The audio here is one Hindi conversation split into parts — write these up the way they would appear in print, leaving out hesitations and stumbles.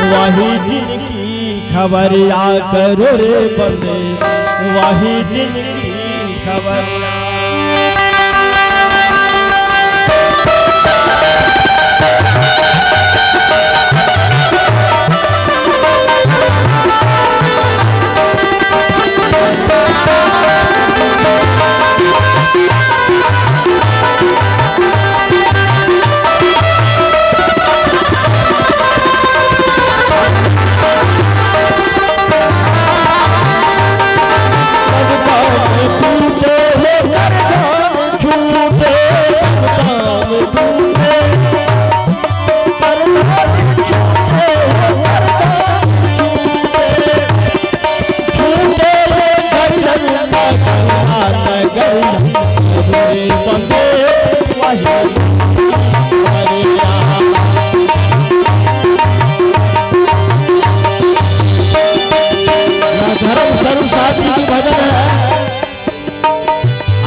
वही जिनकी खबर या करो रे बंदे, वही जिनकी खबर।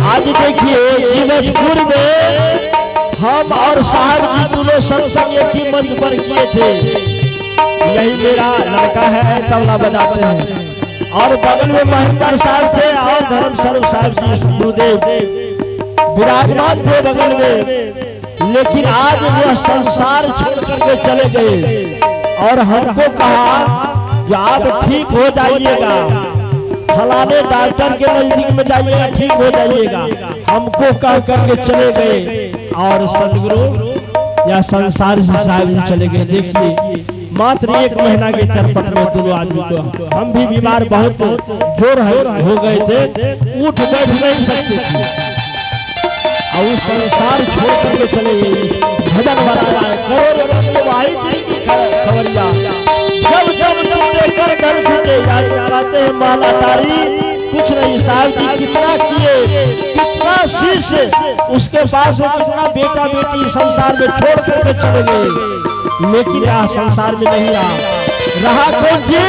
आज देखिए जीवनपुर में हम और साहब जी दोनों सत्संग एक ही मंच पर किए थे। यही मेरा लड़का है, तबला बजाते हैं। और बगल में महेंद्र साहब थे और धर्म स्वरूप साहब जी गुरुदेव विराजमान थे बगल में। लेकिन आज वह संसार छोड़ करके चले गए और हमको कहा कि आप ठीक हो जाइएगा, फलाने डॉक्टर के नजदीक में जाइएगा, ठीक हो जाइएगा। हमको कह करके चले गए और सदगुरु या संसार से साहब चले गए। देखिए मात्र 1 महीना के तरपट में दोनों आदमी को, हम भी बीमार बहुत जोर हो गए थे, उठ बैठ नहीं सकते थे और उस संसार छोड़ करके चले गए। भजन बनाया करो भाई खबरिया, जब लेकर घर छूटे कहते हैं माला तारी कुछ नहीं। साहब जी कितना किए, कितना शिष्य उसके पास में, कितना बेटा बेटी संसार में छोड़ करके चले गए। लेकिन यहाँ संसार में नहीं रहा कौन जी,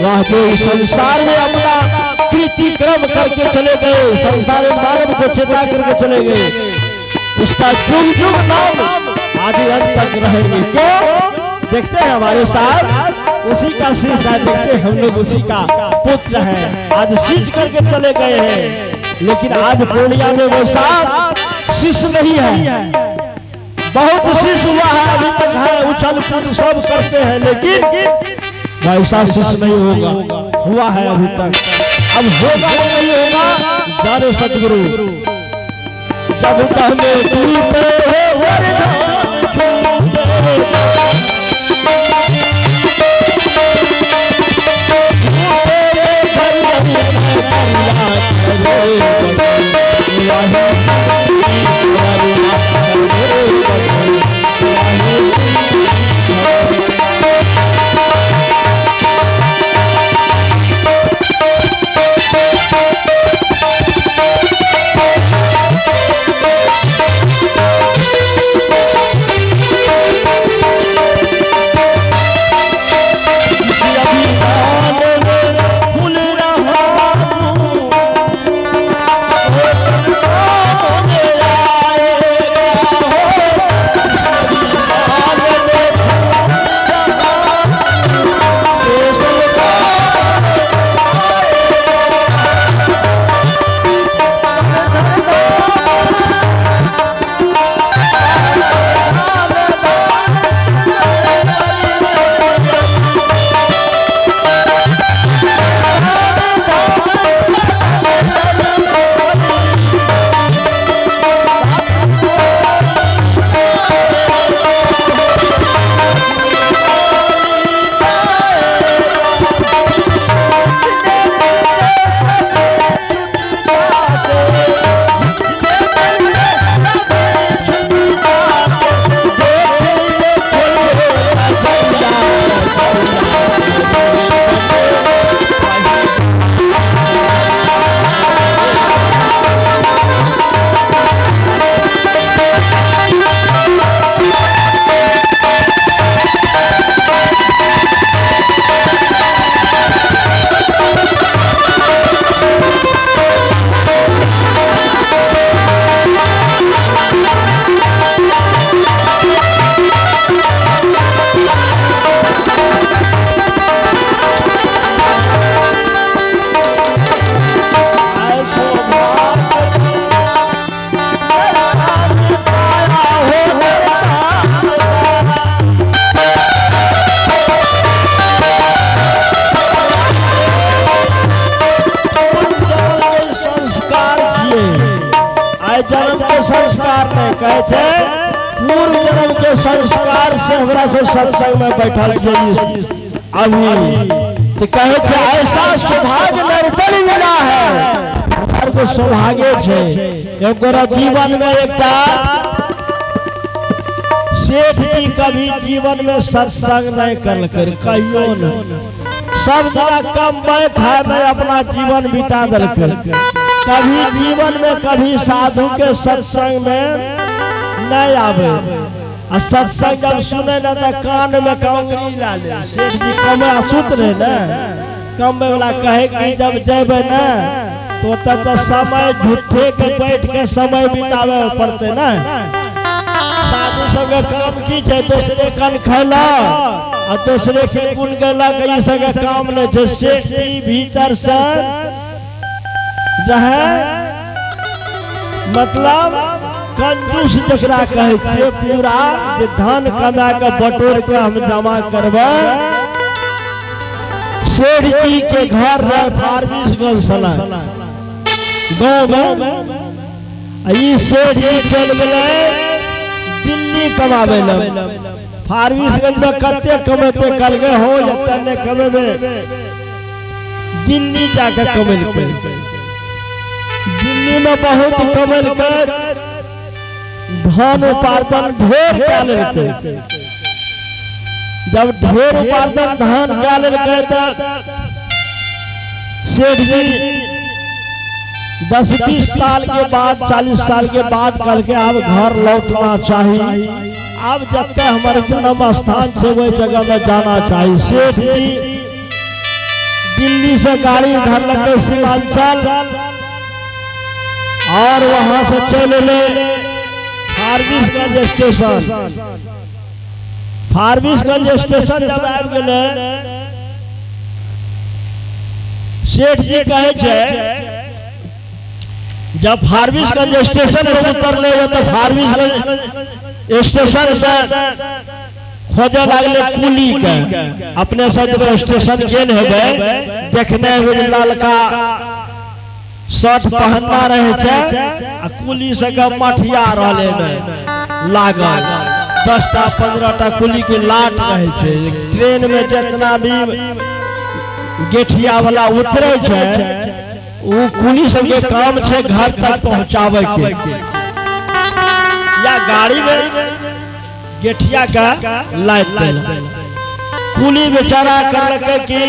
वह जो संसार में अपना कृति क्रम करके चले गए, संसार में मानव को चेता करके चले गए। उसका जुग जुग नाम आदि अंत तक रहेंगे। क्यों? देखते हैं हमारे साथ उसी का शीश है, देखते हम लोग उसी का पुत्र है। आज सींच करके चले गए हैं, लेकिन आज पूर्णिया में वो साथ शिष्य नहीं है। बहुत शिष्य हुआ है, अभी तक है, उछल कूद सब करते हैं, लेकिन वैसा शिष्य नहीं होगा, हुआ है अभी तक। अब होगा नहीं होगा, जाने सतगुरु जब थे पूर्व जन्म के संस्कार से हमरा से सत्संग में बैठल अभी तो कहे थे ऐसा सौभाग्य निर्तल मिला है हर को सौभाग्य छे एकोरा जीवन में एकटा सेठ जी कभी जीवन में सत्संग नहीं कर कहियो न सब जगह कम खाए में अपना जीवन बिता दल कभी जीवन में कभी साधु के सत्संग में नहीं आवे और सत्संग जब सुने ना तो कान में कंगरी ला ले सेठ जी कमे सुत रहे ना कमे वाला कहे कि जब जेबे ना तो समय झूठे के बैठ के समय बितावे पड़ते ना साधु संगे काम की छे दूसरे कन खैला और दूसरे के गुण गला कई संगे काम नहीं छे सेठ जी भीतर से रहे मतलब कंजूस जकरा कहे छे पूरा धन कमा के बटोर के हम जमा करबे सेठ जी के घर रहे फारबिसगंज सला गाँव में ई सेठ जी चल गए दिल्ली कमावे ल फारबिसगंज में कते कमेते कल गए हो जतने कमे में दिल्ली जाके कमेल कर दिल्ली में बहुत कमेल कर धन उपार्जन ढेर कर लेते जब ढेर उपार्जन धन कर लेते तो सेठ जी 10-20 साल के बाद 40 साल के बाद कल के अब घर लौटना चाहिए अब जब तक हमारे जन्म स्थान से वही जगह में जाना चाहिए सेठ जी दिल्ली से गाड़ी धर लगे सीमांचल और वहां से चले ले फारबिसगंज स्टेशन फारबिसगंज स्टेशन जब आ गए सेठ जी कहे छे जब फारबिसगंज स्टेशन में उतरले तो फारबिसगंज स्टेशन पे खोजे लगले कुली के अपने से जब स्टेशन गेल हेबे देखने में ललका शर्ट पहनना रहे छे आ कुली से मठिया रहले में लागल 10टा 15टा कुली के लाट रहे छे ट्रेन में जितना भी गेठिया वाला उतरे छे वो कुली सब के काम छे घर तक पहुंचावे के या गाड़ी में गेठिया का लाद कुली बेचारा करलके कि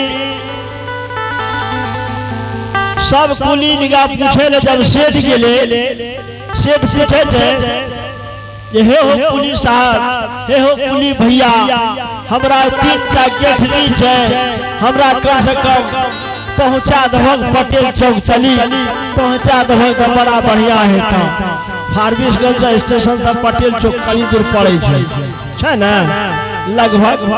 सब कुली निगाह पूछे ले जब सेठ गेले सेठ पूछे थे हे हो कुली साहब हे हो कुली भैया हमरा 3टा गेठनी छे हमरा कम से कम पहुंचा दभग पटेल चौक तली पहुंचा दभग तो बड़ा बढ़िया है था फारबिसगंज स्टेशन से पटेल चौक कई दूर पड़े छे ना लगभग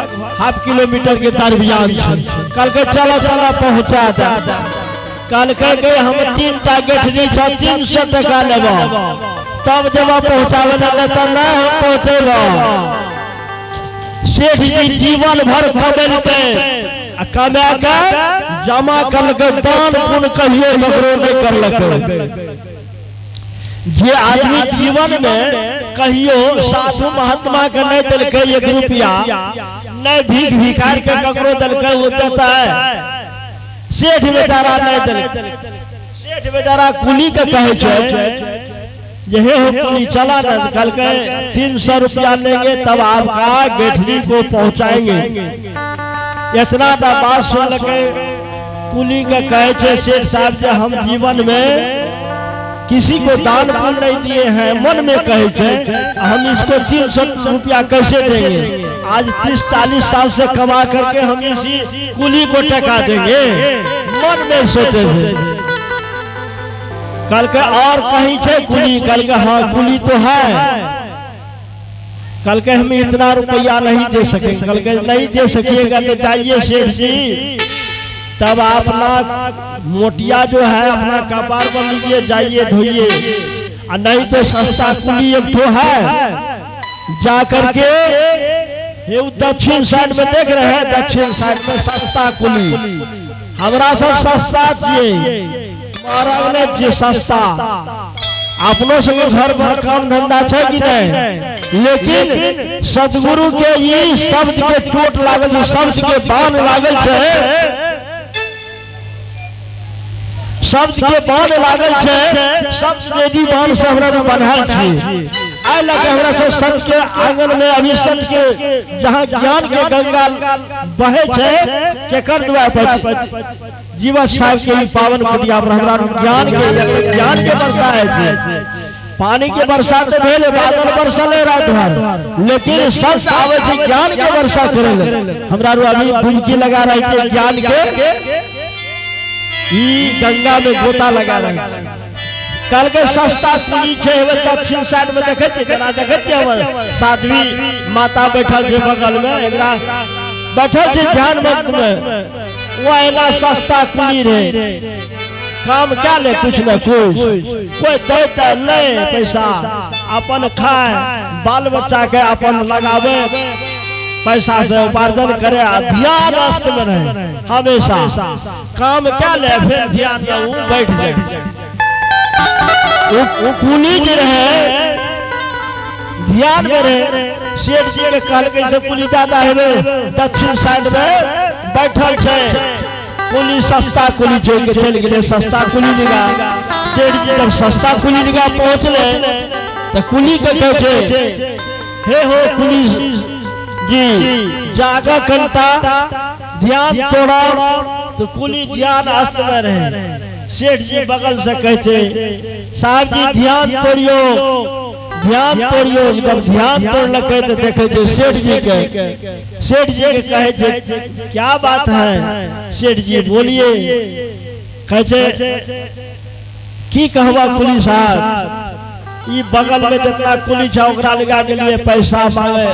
½ किलोमीटर के दरमियान छे कल के चला चला पहुंचा दे कल के हम 3टा गेठनी 300 टका लेबो तब जब पहुंचावे न तो ना पहुंचेबो सेठ जी जीवन भर कमेल के कमा के जमा कर के दान पुण्य कहियो ककरो नहीं करलक जे आदमी जीवन में कहियो साधु महात्मा के नहीं दिलके 1 रुपया नहीं भीख भिखार के ककरो दिलके वो देता है सेठ बेचारा नहीं दिलके सेठ बेचारा कुली के कहे छे ये हो कुली चला ना कल के 300 रुपया लेंगे तब आपका गेठनी को पहुंचाएंगे इतना बात सुन लगे कुली का कहे छे सेठ साहब जे हम जीवन में किसी को दान पुण्य नहीं दिए हैं मन में कहे छे हम इसको 300 रुपया कैसे देंगे आज 30-40 साल से कमा करके हम इसी कुली को टका देंगे मन में सोचे थे कल के और कहीं छे कुली कल के हाँ कुली तो है कल के हम इतना रुपया नहीं दे सकेंगे कल के नहीं दे सकिएगा तो जाइए सेठ जी तब अपना मोटिया जो है अपना कपार पर लीजिए जाइए धोइए और नहीं तो सस्ता कुली एक तो है जा करके ये दक्षिण साइड में देख रहे हैं दक्षिण साइड में सस्ता कुली हमरा सब सस्ता चाहिए महाराज ने जी सस्ता अपनों से घर पर काम धंधा है कि नहीं, लेकिन सतगुरु के ये शब्द के चोट लागल, शब्द के बाण लागल है, शब्द के बाण लागल है, शब्द वेदी बाण से हमरा बंधल छी। आइ लगे हमरा से संत के आंगन में अभी संत के जहाँ ज्ञान के गंगा बहे छे केकर द्वार पर जीवन साहब के पावन कुटिया पर हमरा ज्ञान के वर्षा है। पानी के वर्षा तो भेल, बादल बरसले रात भर, लेकिन संत आवे छे ज्ञान के वर्षा करे। हमरा अभी डुबकी लगा रही है ज्ञान के गंगा में गोता लगा रहे। कल के सस्ता कुली छे दक्षिण साइड में देखे छे, जना देखे छे साध्वी माता बैठल छे बगल में, एकरा बैठल छे ध्यान में, वो एना सस्ता कुली रे। काम क्या ले, कुछ न कोई देता ले पैसा, अपन खाए, बाल बच्चा के अपन लगावे, पैसा से उपार्जन करे, ध्यान अस्त में रहे हमेशा। काम क्या ले, फिर ध्यान में बैठ जाए। कुली जो रहे ध्यान में रहे, सेठ जी के कहल के से कुली दादा है दक्षिण साइड में बैठल छे, कुली सस्ता कुली जोड़ के चल गए, सस्ता कुली निगाह। सेठ जी जब सस्ता कुली निगाह पहुंचले तो कुली के कहे हे हो कुली जी जागा कंटा ध्यान तोड़ा, तो कुली ध्यान अस्त में रहे। सेठ जी बगल से कहते साहब जी ध्यान तोड़ियो, ध्यान तोड़ियो। जब ध्यान तोड़ लगे तो देखे सेठ जी के कहे क्या बात है, सेठ जी बोलिए। कहे की कहवा कुली साहब, ये बगल में जितना कुली छा ओकरा लगा के लिए पैसा मांगे,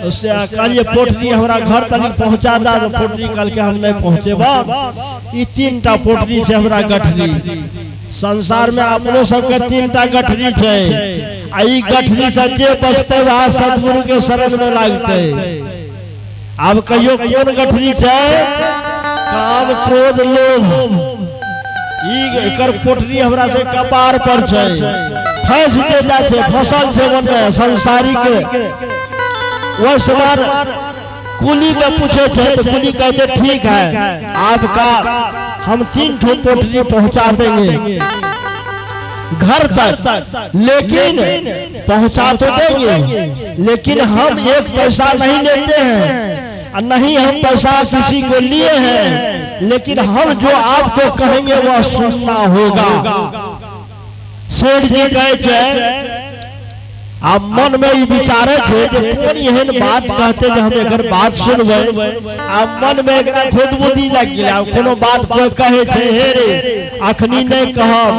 उससे कहलिए पोटरी हमारा घर तक पहुंचा दा, तो पोटरी कल के हम नहीं पहुंचे बा। ये 3टा पोटरी से हमारा गठरी, संसार में अपनों सबके 3टा गठरी छे, आई गठरी से जे बचते वहां सतगुरु के शरण में लागते। अब कहियो कौन गठरी छे, काम क्रोध लोभ, एकर पोटरी हमरा से कपार पर छे, फंस देता छे, फसल छे मन में संसारिक। वो सवार कुली के पूछे छे तो कुली कहते ठीक है आपका हम 3 ठो पोटली पहुंचा देंगे घर तक, लेकिन पहुंचा तो देंगे, लेकिन हम 1 पैसा नहीं लेते हैं और नहीं हम पैसा किसी को लिए हैं, लेकिन हम जो आपको कहेंगे वह सुनना होगा। सेठ जी कहे आप मन में विचारे थे कि कौन एहन बात कहते जो हम एकर बात सुनबे, आप मन में एकरा खुद बुद्धि लग गया। कोनो बात कोई कहे छे हे रे अखनी नहीं कहब,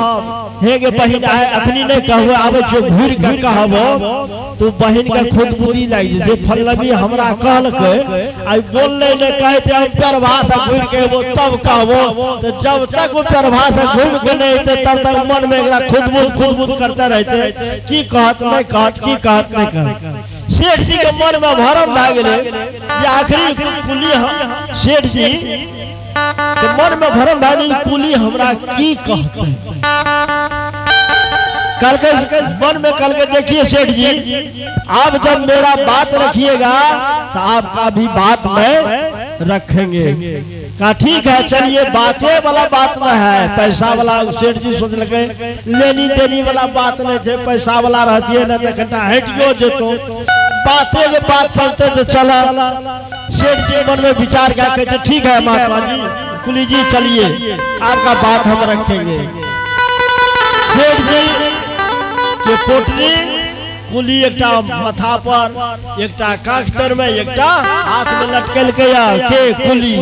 हे गे बहिन आए अखनी नहीं कहबो, आबे जो घूर के कहबो तो बहिन के खुद बुद्धि लग जे फलबी हमरा कहलके आई बोलले ने कहे थे हम प्रभाषा घूर के वो तब कहबो, तो जब तक वो प्रभाषा घूम के नहीं थे तब तक मन में एकरा खुद बुद्ध करते रहते की कहत नहीं कहत, की कहत नहीं कहत। सेठ जी के मन में भरम भ गेले, ये आखिरी कुली सेठ जी के मन में भरम भ गेले कुली हमरा की कहते। कल के मन में कल के देखिए सेठ जी आप जब मेरा बात रखिएगा तो आपका भी बात में रखेंगे। कहा ठीक है चलिए, बातें वाला बात में है, पैसा वाला सेठ जी सोच लगे लेनी देनी वाला बात नहीं थे, पैसा वाला रहती है ना तो हट गयो जो तो बातें के बात चलते तो चला। सेठ जी मन में विचार क्या कहते ठीक है महात्मा जी कुली जी चलिए आपका बात हम रखेंगे। सेठ जी के पोटली कुली एकटा माथा पर, एकटा काख्तर में, एकटा हाथ में लटकल के कुली।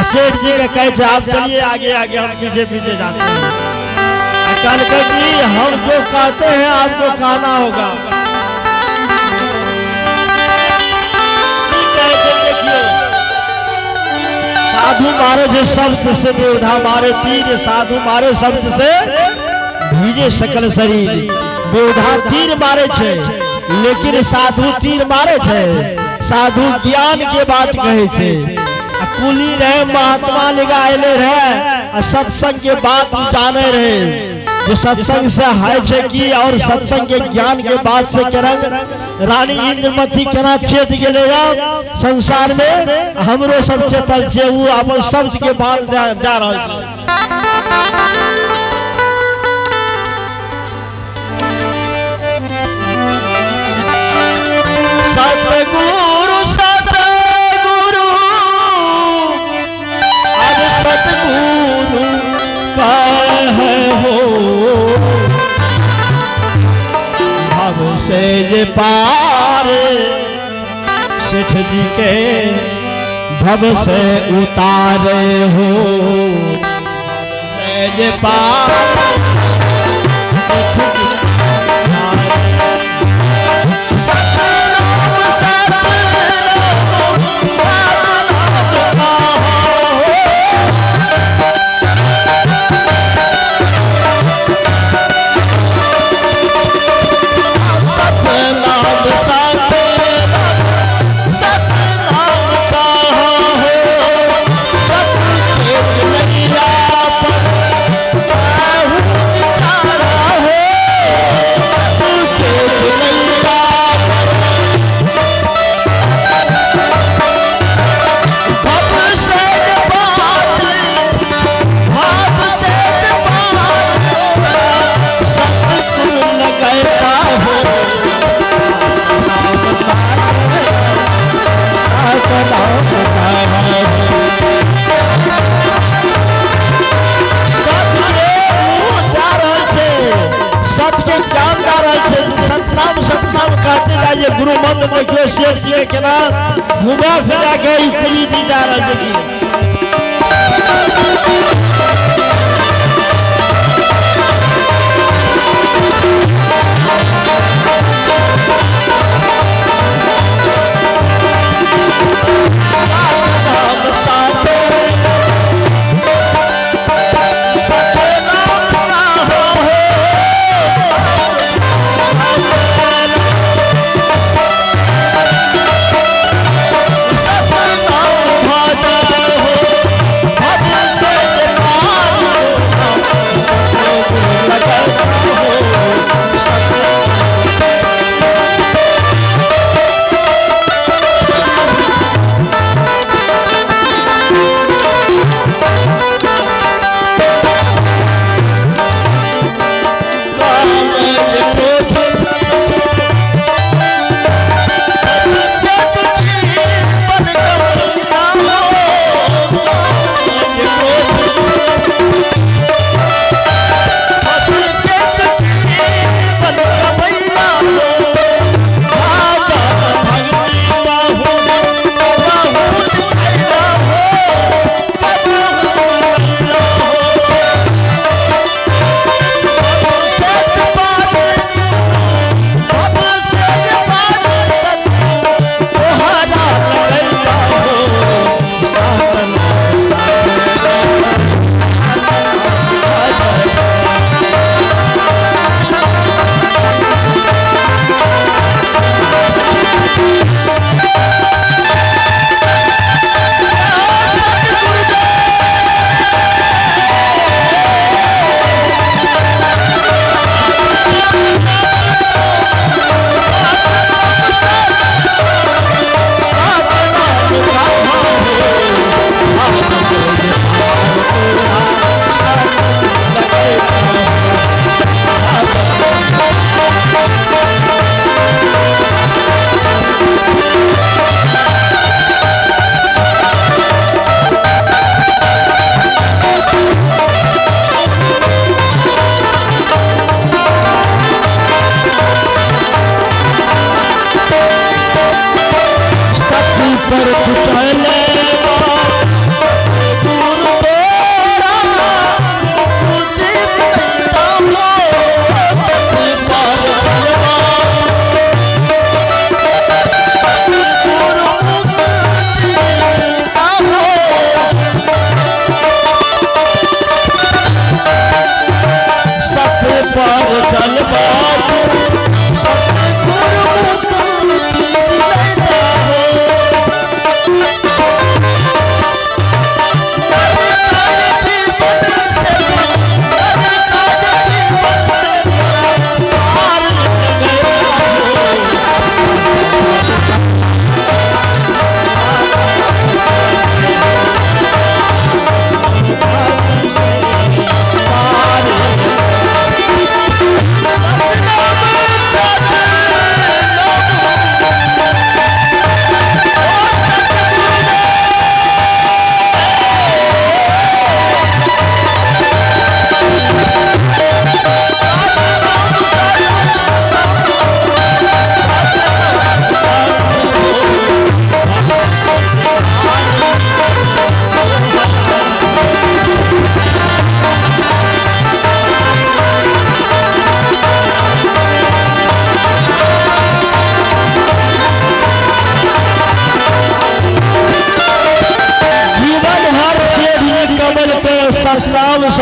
सेठ जी के कहे आप चलिए आगे आगे हम पीछे पीछे जाते हैं। कल जी हम जो कहते हैं आपको कहना होगा। साधु मारे जो शब्द से बेवधा मारे तीर, साधु मारे शब्द से भीजे सकल शरीर। बेवधा तीर मारे छे लेकिन साधु तीर मारे छे, साधु ज्ञान के बात कहे थे। कुली रहे महात्मा निगाहले रहे, सत्संग के बात जाने रहे, जो सत्संग से हाय छे की और सत्संग के ज्ञान के बाद से करंग रानी इंद्रमती केना खेत गेलेगा संसार में हमरो सब चेतल छे वो अपन शब्द के बाल दे रहल छे। सतगुरु सतगुरु अब सतगुरु कहे हो भव से ये पार सेठ जी के भव से उतारे हो से ये पार ये गुरु मंत्र में क्यों शेर किए के ना घुमा फिरा के खुली दी जा रहा है।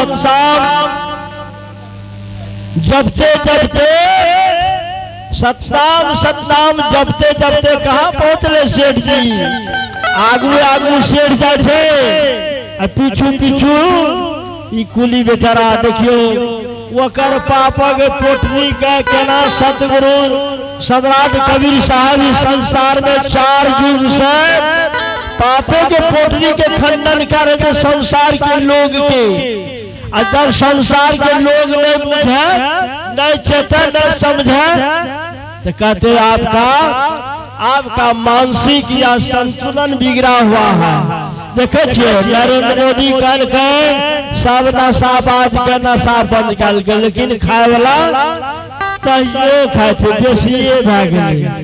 सतनाम जपते जपते सतनाम सतनाम जपते जपते कहाँ पहुंचले सेठ जी। आगू आगू सेठ जाए पीछू पीछू ई कुली बेचारा देखियो वकर पापा के पोटनी का केना सतगुरु सम्राट कबीर साहब इस संसार में 4 युग से पापे के पोटनी के खंडन करे थे संसार के लोग के। जब संसार के लोग नहीं बुझे नहीं चेते नहीं समझे तो कहते आपका मानसिक या संतुलन बिगड़ा हुआ है। देखे नरेंद्र मोदी कल के सब नशाबाज के नशा बंद कर के, लेकिन खाए वाला तैयो खाए बेसिए भाग गए।